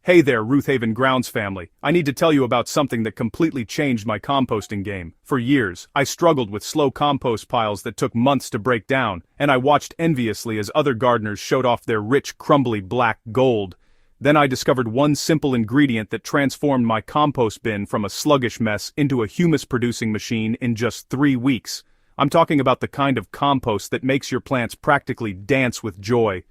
Hey there, Ruthhaven Grounds family. I need to tell you about something that completely changed my composting game. For years, I struggled with slow compost piles that took months to break down, and I watched enviously as other gardeners showed off their rich, crumbly black gold. Then I discovered one simple ingredient that transformed my compost bin from a sluggish mess into a humus-producing machine in just 3 weeks. I'm talking about the kind of compost that makes your plants practically dance with joy.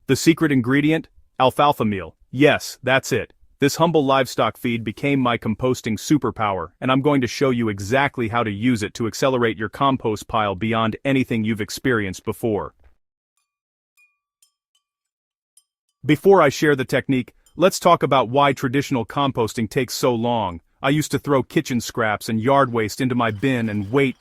The secret ingredient? Alfalfa meal. Yes, that's it. This humble livestock feed became my composting superpower, and I'm going to show you exactly how to use it to accelerate your compost pile beyond anything you've experienced before. Before I share the technique, let's talk about why traditional composting takes so long. I used to throw kitchen scraps and yard waste into my bin and wait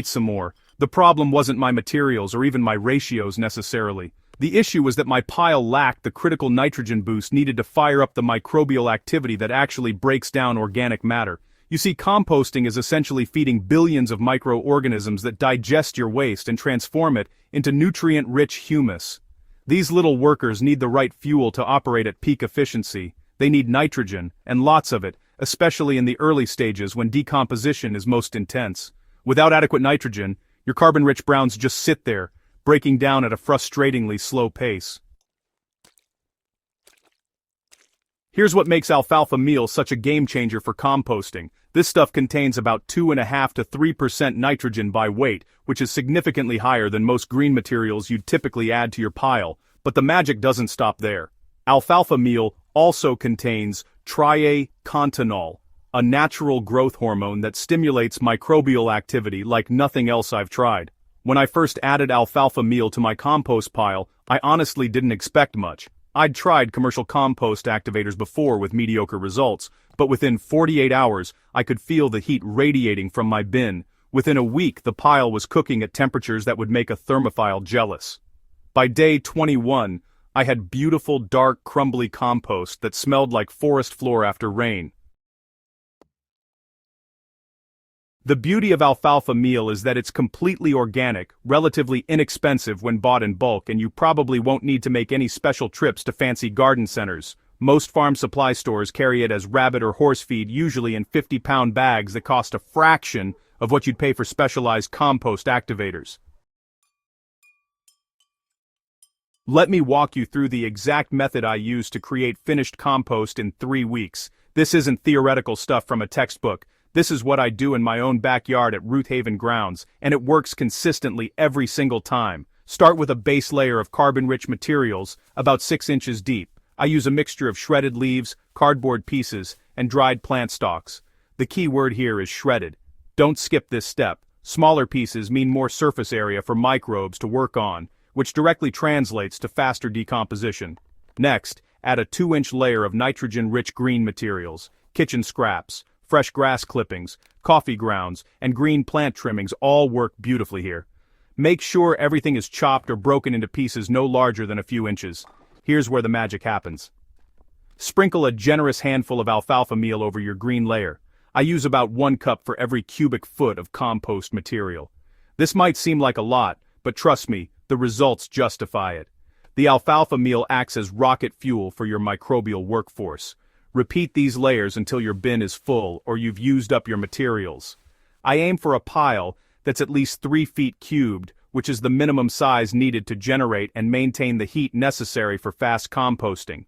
some more. The problem wasn't my materials or even my ratios necessarily. The issue was that my pile lacked the critical nitrogen boost needed to fire up the microbial activity that actually breaks down organic matter. You see, composting is essentially feeding billions of microorganisms that digest your waste and transform it into nutrient-rich humus. These little workers need the right fuel to operate at peak efficiency. They need nitrogen, and lots of it, especially in the early stages when decomposition is most intense. Without adequate nitrogen, your carbon-rich browns just sit there, breaking down at a frustratingly slow pace. Here's what makes alfalfa meal such a game-changer for composting. This stuff contains about 2.5 to 3% nitrogen by weight, which is significantly higher than most green materials you'd typically add to your pile. But the magic doesn't stop there. Alfalfa meal also contains triacontanol, a natural growth hormone that stimulates microbial activity like nothing else I've tried. When I first added alfalfa meal to my compost pile, I honestly didn't expect much. I'd tried commercial compost activators before with mediocre results, but within 48 hours, I could feel the heat radiating from my bin. Within a week, the pile was cooking at temperatures that would make a thermophile jealous. By day 21, I had beautiful, dark, crumbly compost that smelled like forest floor after rain. The beauty of alfalfa meal is that it's completely organic, relatively inexpensive when bought in bulk, and you probably won't need to make any special trips to fancy garden centers. Most farm supply stores carry it as rabbit or horse feed, usually in 50-pound bags that cost a fraction of what you'd pay for specialized compost activators. Let me walk you through the exact method I use to create finished compost in 3 weeks. This isn't theoretical stuff from a textbook. This is what I do in my own backyard at Ruthhaven Grounds, and it works consistently every single time. Start with a base layer of carbon-rich materials, about 6 inches deep. I use a mixture of shredded leaves, cardboard pieces, and dried plant stalks. The key word here is shredded. Don't skip this step. Smaller pieces mean more surface area for microbes to work on, which directly translates to faster decomposition. Next, add a 2-inch layer of nitrogen-rich green materials, kitchen scraps, fresh grass clippings, coffee grounds, and green plant trimmings all work beautifully here. Make sure everything is chopped or broken into pieces no larger than a few inches. Here's where the magic happens. Sprinkle a generous handful of alfalfa meal over your green layer. I use about 1 cup for every cubic foot of compost material. This might seem like a lot, but trust me, the results justify it. The alfalfa meal acts as rocket fuel for your microbial workforce. Repeat these layers until your bin is full or you've used up your materials. I aim for a pile that's at least 3 feet cubed, which is the minimum size needed to generate and maintain the heat necessary for fast composting.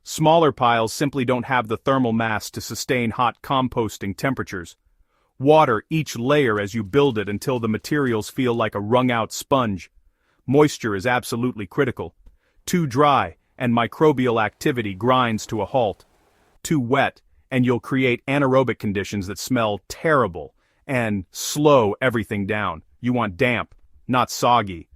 Smaller piles simply don't have the thermal mass to sustain hot composting temperatures. Water each layer as you build it until the materials feel like a wrung-out sponge. Moisture is absolutely critical. Too dry, and microbial activity grinds to a halt. Too wet, and you'll create anaerobic conditions that smell terrible and slow everything down. You want damp, not soggy.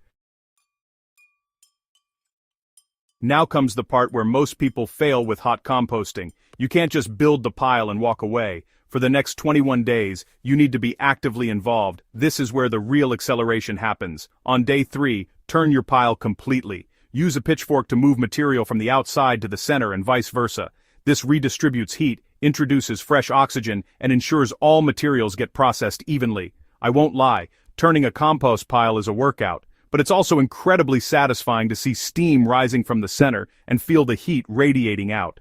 Now comes the part where most people fail with hot composting. You can't just build the pile and walk away. For the next 21 days, you need to be actively involved. This is where the real acceleration happens. On day 3, turn your pile completely. Use a pitchfork to move material from the outside to the center and vice versa. This redistributes heat, introduces fresh oxygen, and ensures all materials get processed evenly. I won't lie, turning a compost pile is a workout, but it's also incredibly satisfying to see steam rising from the center and feel the heat radiating out.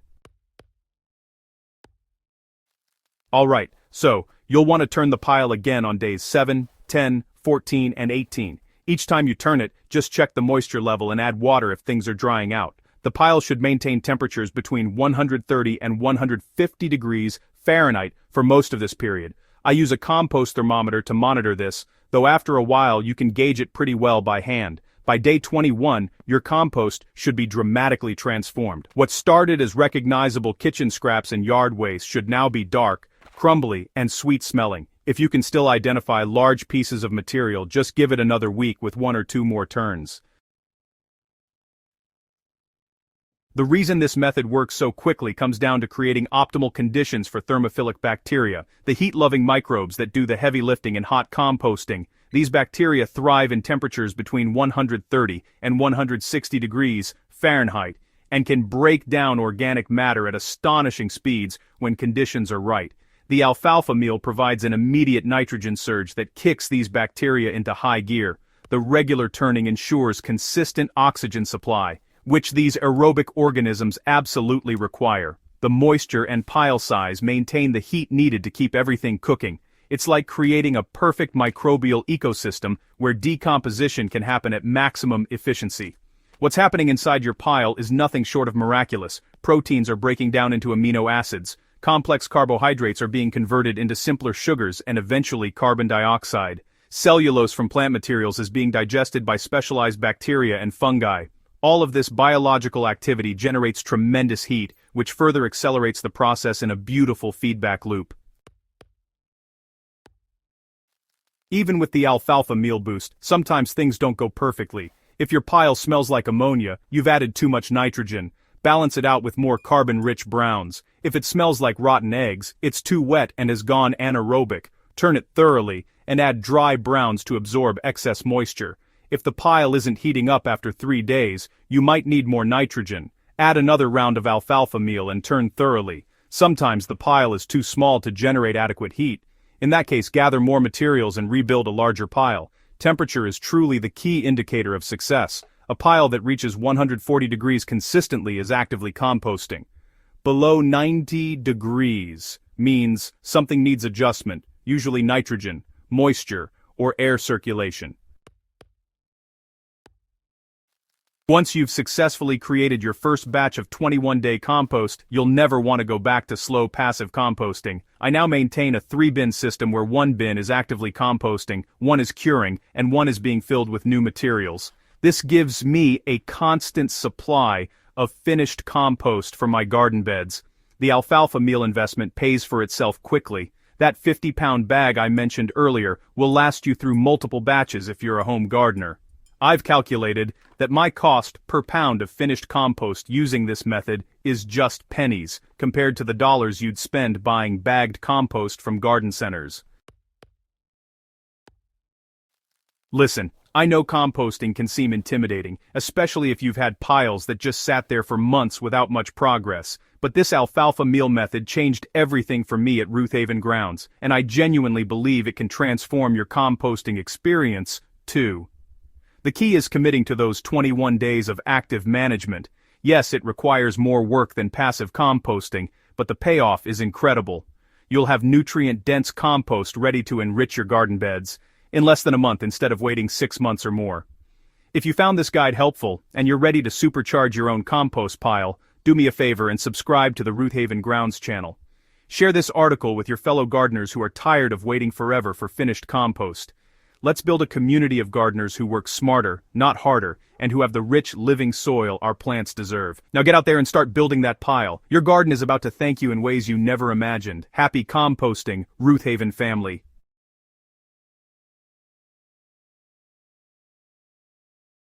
Alright, so, you'll want to turn the pile again on days 7, 10, 14, and 18. Each time you turn it, just check the moisture level and add water if things are drying out. The pile should maintain temperatures between 130 and 150 degrees Fahrenheit for most of this period. I use a compost thermometer to monitor this, though after a while you can gauge it pretty well by hand. By day 21, your compost should be dramatically transformed. What started as recognizable kitchen scraps and yard waste should now be dark, crumbly, and sweet-smelling. If you can still identify large pieces of material, just give it another week with 1 or 2 more turns. The reason this method works so quickly comes down to creating optimal conditions for thermophilic bacteria, the heat-loving microbes that do the heavy lifting in hot composting. These bacteria thrive in temperatures between 130 and 160 degrees Fahrenheit, and can break down organic matter at astonishing speeds when conditions are right. The alfalfa meal provides an immediate nitrogen surge that kicks these bacteria into high gear. The regular turning ensures consistent oxygen supply, which these aerobic organisms absolutely require. The moisture and pile size maintain the heat needed to keep everything cooking. It's like creating a perfect microbial ecosystem where decomposition can happen at maximum efficiency. What's happening inside your pile is nothing short of miraculous. Proteins are breaking down into amino acids. Complex carbohydrates are being converted into simpler sugars and eventually carbon dioxide. Cellulose from plant materials is being digested by specialized bacteria and fungi. All of this biological activity generates tremendous heat, which further accelerates the process in a beautiful feedback loop. Even with the alfalfa meal boost, sometimes things don't go perfectly. If your pile smells like ammonia, you've added too much nitrogen. Balance it out with more carbon-rich browns. If it smells like rotten eggs, it's too wet and has gone anaerobic. Turn it thoroughly, and add dry browns to absorb excess moisture. If the pile isn't heating up after 3 days, you might need more nitrogen. Add another round of alfalfa meal and turn thoroughly. Sometimes the pile is too small to generate adequate heat. In that case, gather more materials and rebuild a larger pile. Temperature is truly the key indicator of success. A pile that reaches 140 degrees consistently is actively composting. Below 90 degrees means something needs adjustment, usually nitrogen, moisture, or air circulation. Once you've successfully created your first batch of 21-day compost, you'll never want to go back to slow passive composting. I now maintain a 3-bin system where 1 bin is actively composting, 1 is curing, and 1 is being filled with new materials. This gives me a constant supply of finished compost for my garden beds. The alfalfa meal investment pays for itself quickly. That 50-pound bag I mentioned earlier will last you through multiple batches if you're a home gardener. I've calculated that my cost per pound of finished compost using this method is just pennies compared to the dollars you'd spend buying bagged compost from garden centers. Listen, I know composting can seem intimidating, especially if you've had piles that just sat there for months without much progress, but this alfalfa meal method changed everything for me at Ruthhaven Grounds, and I genuinely believe it can transform your composting experience, too. The key is committing to those 21 days of active management. Yes, it requires more work than passive composting, but the payoff is incredible. You'll have nutrient-dense compost ready to enrich your garden beds in less than a month instead of waiting 6 months or more. If you found this guide helpful, and you're ready to supercharge your own compost pile, do me a favor and subscribe to the Ruthhaven Grounds channel. Share this article with your fellow gardeners who are tired of waiting forever for finished compost. Let's build a community of gardeners who work smarter, not harder, and who have the rich, living soil our plants deserve. Now get out there and start building that pile. Your garden is about to thank you in ways you never imagined. Happy composting, Ruthhaven family.